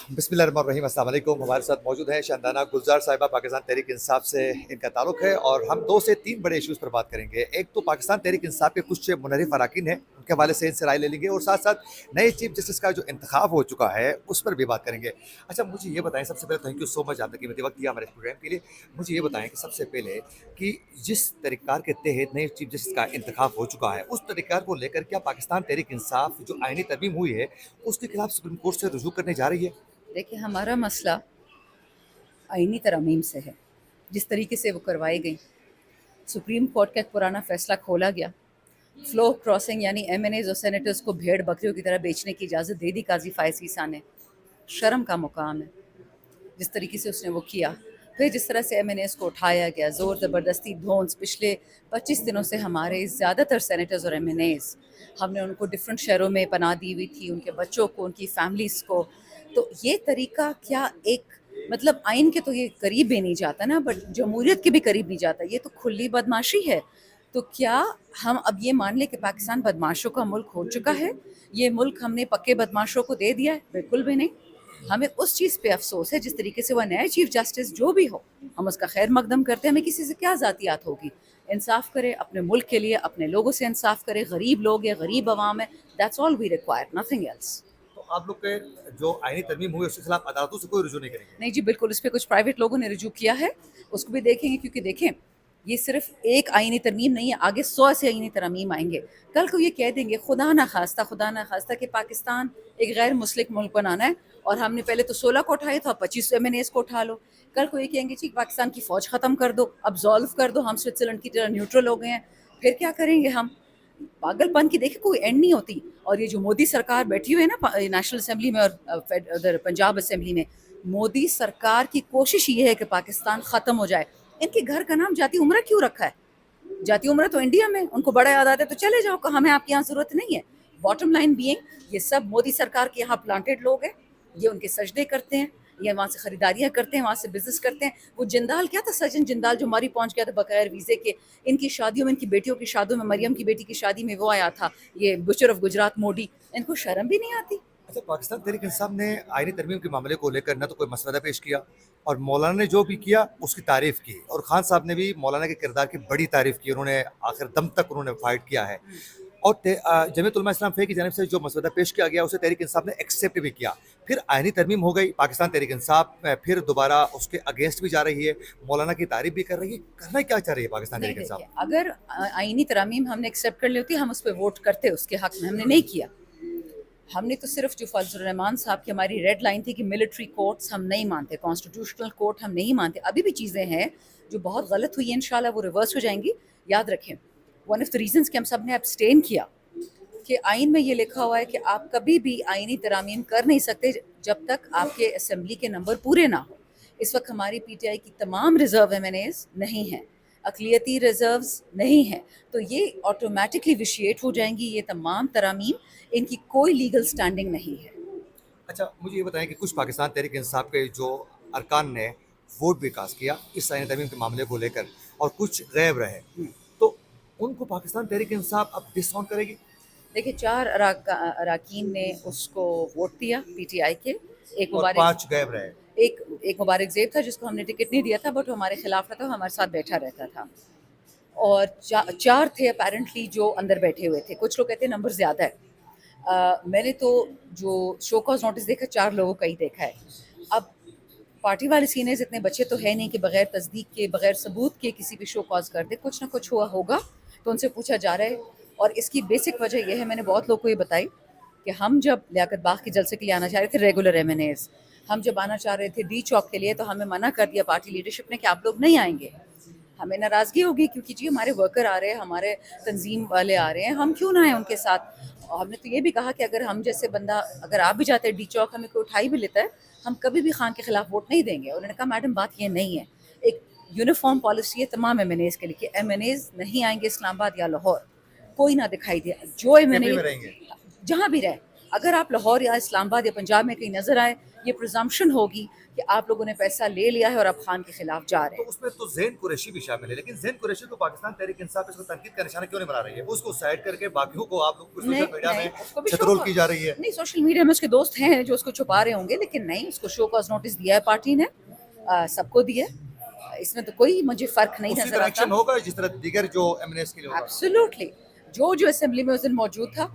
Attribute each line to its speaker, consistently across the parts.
Speaker 1: बिस्मिल्लाहिर्रहमानिर्रहीम। अस्सलाम वालेकुम। हमारे साथ मौजूद हैं शानदाना गुलजार साहिबा, पाकिस्तान तहरीक इंसाफ से इनका ताल्लुक़ है और हम 2 से 3 बड़े इश्यूज़ पर बात करेंगे। एक तो पाकिस्तान तहरीक इंसाफ के कुछ मुनहरिफ अरकान हैं, उनके हवाले से इनसे राय ले लेंगे और साथ-साथ नए चीफ जस्टिस का जो इंतखाब हो चुका है, उस पर भी बात करेंगे। अच्छा, मुझे ये बताएँ, सबसे पहले थैंक यू सो मच, आपने कीमती वक़्त दिया हमारे इस प्रोग्राम के लिए। मुझे ये बताएँ कि सबसे पहले कि जिस तरीक़ार के तहत नए चीफ जस्टिस का इंतखाब हो चुका है, उस तरीक़ार को लेकर क्या पाकिस्तान तहरीक इंसाफ जो आईनी तरमीम हुई है, उसके खिलाफ सुप्रीम कोर्ट से रुजू करने जा रही है?
Speaker 2: देखिए, हमारा मसला आईनी तरमीम से है। जिस तरीके से वो करवाई गई, सुप्रीम कोर्ट का एक पुराना फैसला खोला गया। फ्लो क्रॉसिंग यानी एमएनएज और सेनेटर्स को भेड़ बकरियों की तरह बेचने की इजाज़त दे दी काजी फायज ईसा ने। शर्म का मुकाम है जिस तरीके से उसने वो किया। फिर जिस तरह से एमएनएज को उठाया गया, ज़ोर ज़बरदस्ती धौंस, पिछले 25 दिनों से हमारे ज़्यादातर सेनेटर्स और एमएनएज, हमने उनको डिफरेंट शहरों में पनाह दी हुई थी, उनके बच्चों को, उनकी फैमिलीज़ को। तो ये तरीका क्या एक मतलब आइन के तो ये करीब भी नहीं जाता ना, बट जमहूरियत के भी करीब नहीं जाता। ये तो खुली बदमाशी है। तो क्या हम अब ये मान लें कि पाकिस्तान बदमाशों का मुल्क हो चुका है? ये मुल्क हमने पक्के बदमाशों को दे दिया है? बिल्कुल भी नहीं। हमें उस चीज़ पे अफसोस है जिस तरीके से वह नया चीफ जस्टिस जो भी हो, हम उसका खैर मकदम करते हैं। हमें किसी से क्या ज़ातियात होगी। इंसाफ करे अपने मुल्क के लिए, अपने लोगों से इंसाफ करे। गरीब लोग हैं, गरीब आवाम है, that's all we require, nothing else.
Speaker 1: तो आप लोग के जो आईनी तरमीम हुई, उसके खिलाफ अदालतों से कोई रुजू नहीं करेंगे?
Speaker 2: नहीं जी, बिल्कुल। इस पे कुछ प्राइवेट लोगों ने रुजू किया है, उसको भी देखेंगे, क्योंकि देखें, ये सिर्फ एक आईनी तरमीम नहीं है, आगे 100 से आईनी तरमीम आएंगे। कल को ये कह देंगे खुदा ना खास्ता कि पाकिस्तान एक गैर मुस्लिम मुल्क बनाना है और हमने पहले तो 16 को उठाए, तो अब 25 एमएनएस को उठा लो। कल को ये कहेंगे जी पाकिस्तान की फ़ौज ख़त्म कर दो, अब्जॉल्व कर दो, हम स्विट्ज़रलैंड की तरह न्यूट्रल हो गए हैं। फिर क्या करेंगे हम? पागलपन की देखिए कोई एंड नहीं होती। और ये जो मोदी सरकार बैठी हुई है ना नेशनल असेंबली में और उधर पंजाब असेंबली में, मोदी सरकार की कोशिश ये है कि पाकिस्तान ख़त्म हो जाए। इनके घर का नाम जाती उम्र क्यों रखा है? जाती उम्र तो इंडिया में, उनको बड़ा याद आता है तो चले जाओ, हमें आपके यहाँ ज़रूरत नहीं है। बॉटम लाइन बीइंग, ये सब मोदी सरकार के यहाँ प्लांटेड लोग हैं। ये उनके सजदे करते हैं, ये वहाँ से ख़रीदारियाँ करते हैं, वहाँ से बिज़नेस करते हैं। वो जिंदाल क्या था, सचिन जिंदाल, जो मरी पहुँच गया था बगैर वीज़े के। इनकी शादियों में, इनकी बेटियों की शादियों में, मरियम की बेटी की शादी में वो आया था, ये बुचर ऑफ गुजरात मोदी। इनको शर्म भी नहीं आती।
Speaker 1: अच्छा, पाकिस्तान तहरीक इंसाफ ने आईनी तरमीम के मामले को लेकर न तो कोई मसवदा पेश किया और मौलाना ने जो भी किया उसकी तारीफ की, और खान साहब ने भी मौलाना के किरदार की बड़ी तारीफ की। उन्होंने आखिर दम तक उन्होंने फाइट किया है और जमीयत उलमा इस्लाम फे की जानिब से जो मसवदा पेश किया गया उसे तहरीक इंसाफ ने एक्सेप्ट भी किया। फिर आईनी तरमीम हो गई, पाकिस्तान तहरीक इंसाफ फिर दोबारा उसके अगेंस्ट भी जा रही है, मौलाना की तारीफ भी कर रही है। करना क्या चाह रही है पाकिस्तान
Speaker 2: नहीं,
Speaker 1: तहरीक
Speaker 2: देखिए,
Speaker 1: इंसाफ?
Speaker 2: अगर आईनी तरमीम हमने एक्सेप्ट कर ली होती, हम उस पर वोट करते उसके हक में। हमने नहीं किया। हमने तो सिर्फ जो फजल रहमान साहब की हमारी रेड लाइन थी कि मिलिट्री कोर्ट्स हम नहीं मानते, कॉन्स्टिट्यूशनल कोर्ट हम नहीं मानते। अभी भी चीज़ें हैं जो बहुत गलत हुई है, इंशाल्लाह वो रिवर्स हो जाएंगी। याद रखें, वन ऑफ द रीजंस कि हम सब ने एब्सटेन किया कि आइन में ये लिखा हुआ है कि आप कभी भी आइनी तरामीम कर नहीं सकते जब तक आपके असेंबली के नंबर पूरे ना हो। इस वक्त हमारी पीटीआई की तमाम रिजर्व एमएनएज नहीं हैं, अकलियती रिजर्व्स नहीं हैं, तो ये ऑटोमेटिकली विशिएट हो जाएंगी ये तमाम तरामीम। इनकी कोई लीगल स्टैंडिंग नहीं है।
Speaker 1: अच्छा, मुझे ये बताएं कि कुछ पाकिस्तान तहरीक इंसाफ के जो अरकान ने वोट भी कास्ट किया इस आईनी तरमीम के मामले को लेकर और कुछ गैब रहे, तो उनको पाकिस्तान तहरीक इंसाफ अब डिसऑन करेगी?
Speaker 2: देखिए, 4 अराकीन ने उसको वोट दिया पीटीआई के। एक
Speaker 1: और
Speaker 2: मुबारक
Speaker 1: 5 गैब रहे।
Speaker 2: एक एक मुबारक ज़ेब था जिसको हमने टिकट नहीं दिया था, बट वो हमारे खिलाफ था, तो हमारे साथ बैठा रहता था। और 4 थे अपेरेंटली जो अंदर बैठे हुए थे। कुछ लोग कहते हैं नंबर ज़्यादा है। मैंने तो जो शो कॉज नोटिस देखा, 4 लोगों का ही देखा है। अब पार्टी वाले सीनियर्स इतने बच्चे तो है नहीं कि बगैर तस्दीक के, बगैर सबूत के किसी भी शो कॉज कर दे। कुछ ना कुछ हुआ होगा, तो उनसे पूछा जा रहा है। और इसकी बेसिक वजह यह है, मैंने बहुत लोगों को ये बताई कि हम जब लियाकत बाग के जलसे के लिए आना चाह रहे थे, रेगुलर एमएनएज, हम जब आना चाह रहे थे डी चौक के लिए, तो हमें मना कर दिया पार्टी लीडरशिप ने कि आप लोग नहीं आएंगे। हमें नाराज़गी होगी क्योंकि जी हमारे वर्कर आ रहे हैं, हमारे तंजीम वाले आ रहे हैं, हम क्यों ना आए उनके साथ। और हमने तो ये भी कहा कि अगर हम जैसे बंदा, अगर आप भी जाते हैं डी चौक, हमें कोई उठाई भी लेता है, हम कभी भी खान के खिलाफ वोट नहीं देंगे। उन्होंने कहा मैडम बात ये नहीं है, एक यूनिफॉर्म पॉलिसी है तमाम एमएनएज के लिए कि एमएनएज नहीं आएंगे इस्लामाबाद या लाहौर, कोई ना दिखाई दे, जो
Speaker 1: एमपी में
Speaker 2: एमएनए
Speaker 1: रहेंगे।
Speaker 2: जहाँ भी रहे। اگر آپ لاہور یا اسلام آباد یا پنجاب میں کہیں نظر آئے یہ پرزمپشن ہوگی کہ آپ لوگوں نے پیسہ لے لیا ہے اور آپ خان کے خلاف جا رہے
Speaker 1: تو
Speaker 2: ہیں.
Speaker 1: اس میں تو زین قریشی بھی شامل ہے، لیکن زین قریشی کو پاکستان تحریک انصاف اس کو تنقید کا نشانہ کیوں نہیں بنا رہی ہے؟ اس کو سائڈ کر کے باقیوں کو آپ لوگ کو سوشل میڈیا میں
Speaker 2: اس کو بھی
Speaker 1: چترول
Speaker 2: شو
Speaker 1: کی جا رہی ہے.
Speaker 2: نہیں، سوشل میڈیا میں اس کے دوست ہیں جو اس کو چھپا رہے ہوں گے، لیکن نہیں، اس کو شو کاز نوٹس دیا ہے پارٹی نے، سب کو دیا ہے. اس میں تو کوئی مجھے فرق نہیں
Speaker 1: اسی
Speaker 2: نظر
Speaker 1: طرح
Speaker 2: آتا.
Speaker 1: ایکشن ہوگا جس طرح دیگر جو ایم این ایس کے لیے ہوگا.
Speaker 2: ایبسلیوٹلی جو اسمبلی میں اس دن موجود تھا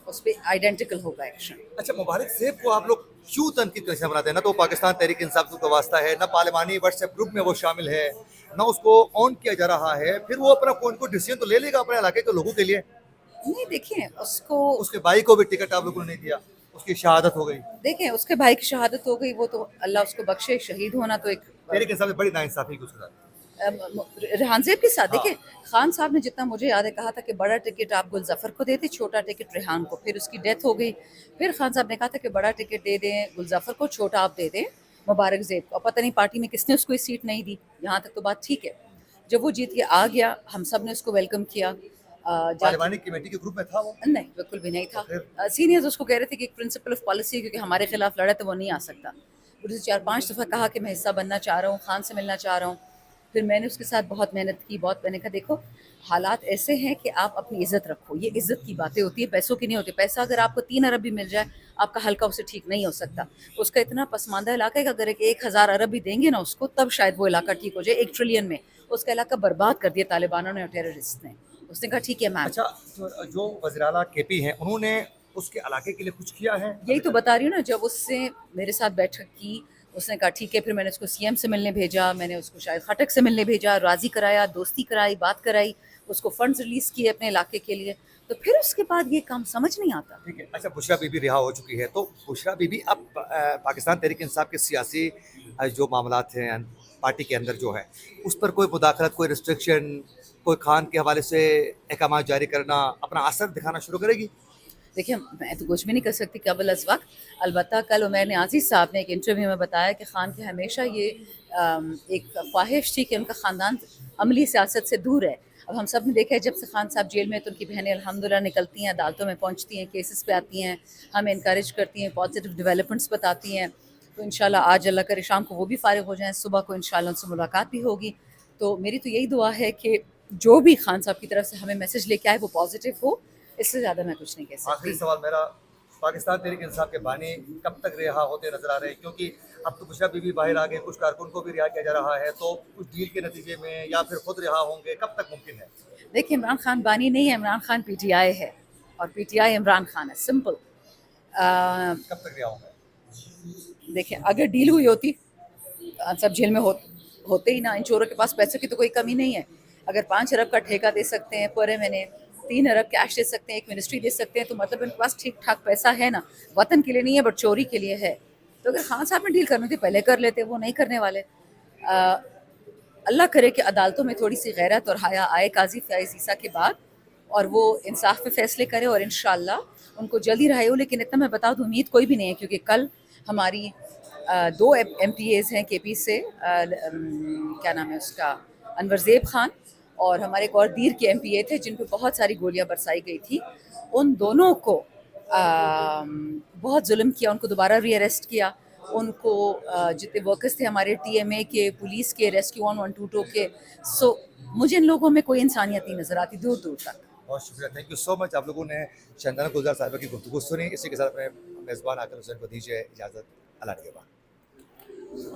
Speaker 2: اس پہ آئیڈینٹیکل ہوگا ایکشن.
Speaker 1: اچھا، مبارک صاحب کو آپ لوگ کیوں تنقید کا نشانہ بناتے ہیں؟ نہ تو پاکستان تحریک انصاف سے واسطہ ہے، نہ پارلیمانی واٹس ایپ گروپ میں وہ شامل ہے، نہ اس کو آن کیا جا رہا ہے. پھر وہ اپنا کوئی ڈیسیژن تو لے لے گا اپنے علاقے کے لوگوں کے لیے.
Speaker 2: نہیں دیکھیں اس کو،
Speaker 1: اس کے بھائی کو بھی ٹکٹ آپ لوگوں نے نہیں دیا، اس کی شہادت ہو گئی.
Speaker 2: دیکھیں اس کے بھائی کی شہادت ہو گئی، وہ تو اللہ اس کو بخشے. شہید ہونا تو ایک
Speaker 1: تحریک انصاف سے بڑی ناانصافی کی اس کے ساتھ.
Speaker 2: ریحان زیب کے ساتھ.
Speaker 1: ہاں.
Speaker 2: دیکھیں خان صاحب نے جتنا مجھے یاد ہے کہا تھا کہ بڑا ٹکٹ آپ گل ظفر کو دیتے، چھوٹا ٹکٹ ریحان کو. پھر اس کی ڈیتھ ہو گئی، پھر خان صاحب نے کہا تھا کہ بڑا ٹکٹ دے دیں گل ظفر کو، چھوٹا آپ دے دیں مبارک زیب کو. اور پتہ نہیں پارٹی میں کس نے اس کو سیٹ نہیں دی. یہاں تک تو بات ٹھیک ہے. جب وہ جیت کے آ گیا ہم سب نے اس کو ویلکم کیا.
Speaker 1: پارلیمانی کمیٹی کے گروپ میں تھا وہ؟
Speaker 2: نہیں بالکل بھی نہیں تھا. سینئرز اس کو کہہ رہے تھے کہ ایک پرنسپل آف پالیسی ہے، کیونکہ ہمارے خلاف لڑا تو وہ نہیں آ سکتا. پھر اسے 4-5 دفعہ کہا کہ میں حصہ بننا چاہ رہا ہوں، خان سے ملنا چاہ رہا ہوں. پھر میں نے اس کے ساتھ بہت محنت کی، بہت. میں نے کہا دیکھو حالات ایسے ہیں کہ آپ اپنی عزت رکھو، یہ عزت کی باتیں ہوتی ہیں، پیسوں کی نہیں ہوتی. پیسہ اگر آپ کو 3 ارب بھی مل جائے آپ کا حلقہ اسے ٹھیک نہیں ہو سکتا. اس کا اتنا پسماندہ علاقہ ہے کہ اگر 1,000 ارب بھی دیں گے نا اس کو تب شاید وہ علاقہ ٹھیک ہو جائے. 1 ٹریلین میں اس کا علاقہ برباد کر دیا طالبانوں نے اور ٹیررسٹ نے. اس نے کہا ٹھیک ہے میم.
Speaker 1: اچھا، جو وزیر اعلیٰ کے پی ہیں انہوں نے اس کے علاقے کے لیے کچھ کیا ہے؟
Speaker 2: یہی تو بتا رہی ہوں نا، جب اس سے میرے ساتھ بیٹھک کی اس نے کہا ٹھیک ہے. پھر میں نے اس کو سی ایم سے ملنے بھیجا، میں نے اس کو شاید خٹک سے ملنے بھیجا، راضی کرایا، دوستی کرائی، بات کرائی، اس کو فنڈز ریلیز کیے اپنے علاقے کے لیے. تو پھر اس کے بعد یہ کام سمجھ نہیں آتا.
Speaker 1: ٹھیک ہے. اچھا، بشریٰ بی بی رہا ہو چکی ہے، تو بشریٰ بی بی اب پاکستان تحریک انصاف کے سیاسی جو معاملات ہیں پارٹی کے اندر جو ہے اس پر کوئی مداخلت، کوئی ریسٹرکشن، کوئی خان کے حوالے سے احکامات جاری کرنا، اپنا اثر دکھانا شروع کرے گی؟
Speaker 2: دیکھیں میں تو کچھ بھی نہیں کر سکتی قبل از وقت. البتہ کل عمیر نیازی صاحب نے ایک انٹرویو میں بتایا کہ خان کی ہمیشہ یہ ایک خواہش تھی کہ ان کا خاندان عملی سیاست سے دور ہے. اب ہم سب نے دیکھا ہے جب سے خان صاحب جیل میں تو ان کی بہنیں الحمدللہ نکلتی ہیں، عدالتوں میں پہنچتی ہیں، کیسز پہ آتی ہیں، ہمیں انکریج کرتی ہیں، پازیٹیو ڈیولپمنٹس بتاتی ہیں. تو انشاءاللہ آج اللہ کرے شام کو وہ بھی فارغ ہو جائیں، صبح کو انشاءاللہ ان سے ملاقات بھی ہوگی. تو میری تو یہی دعا ہے کہ جو بھی خان صاحب کی طرف سے ہمیں میسج لے کے آئے وہ پازیٹیو ہو. اس سے زیادہ میں کچھ نہیں کہہ سکتی.
Speaker 1: آخری سوال میرا، پاکستان تحریک انصاف کے بانی کب تک رہا ہوتے نظر آ رہے ہیں؟ کیونکہ اب تو بشریٰ بی بی باہر آ گئے، کچھ کارکن کو بھی رہا کیا جا رہا ہے، تو کچھ ڈیل کے نتیجے میں یا پھر خود رہا ہوں گے، کب تک ممکن ہے؟
Speaker 2: دیکھیں عمران خان بانی نہیں ہے، Imran Khan P T I ہے اور P T I Imran Khan ہے. سمپل.
Speaker 1: کب تک رہا ہوں گے؟
Speaker 2: دیکھیں اگر ڈیل ہوئی ہوتی سب جیل میں ہوتے ہی نا. ان چوروں کے پاس پیسے کی تو کوئی کمی نہیں ہے. اگر 5 ارب کا ٹھیکہ دے سکتے ہیں پورے مہینے، 3 ارب کیش دے سکتے ہیں، ایک منسٹری دے سکتے ہیں، تو مطلب ان کے پاس ٹھیک ٹھاک پیسہ ہے نا. وطن کے لیے نہیں ہے بٹ چوری کے لیے ہے. تو اگر خان صاحب نے ڈیل کرنی تھی پہلے کر لیتے، وہ نہیں کرنے والے. اللہ کرے کہ عدالتوں میں تھوڑی سی غیرت اور حیا آئے قاضی فیاض عیسیٰ کے بعد اور وہ انصاف پہ فیصلے کرے اور انشاءاللہ ان کو جلدی رہائی ہو. لیکن اتنا میں بتا دوں امید کوئی بھی نہیں ہے، کیونکہ کل ہماری 2 ایم پی ایز ہیں کے پی سے، کیا نام ہے اس کا، انور زیب خان، اور ہمارے ایک اور دیر کے ایم پی اے تھے جن پہ بہت ساری گولیاں برسائی گئی تھی. ان دونوں کو بہت ظلم کیا، ان کو دوبارہ ری اریسٹ کیا. ان کو جتنے ورکرز تھے ہمارے ٹی ایم اے کے، پولیس کے، ریسکیو 112 کے. سو مجھے ان لوگوں میں کوئی انسانیت نہیں نظر آتی دور دور تک.
Speaker 1: بہت شکریہ، تھینک یو سو مچ. آپ لوگوں نے شندانہ گلزار صاحبہ کی گفتگو سنی. اسی کے ساتھ اپنے میزبان عاقل حسین کو دیجیے اجازت. اللہ نگہبان.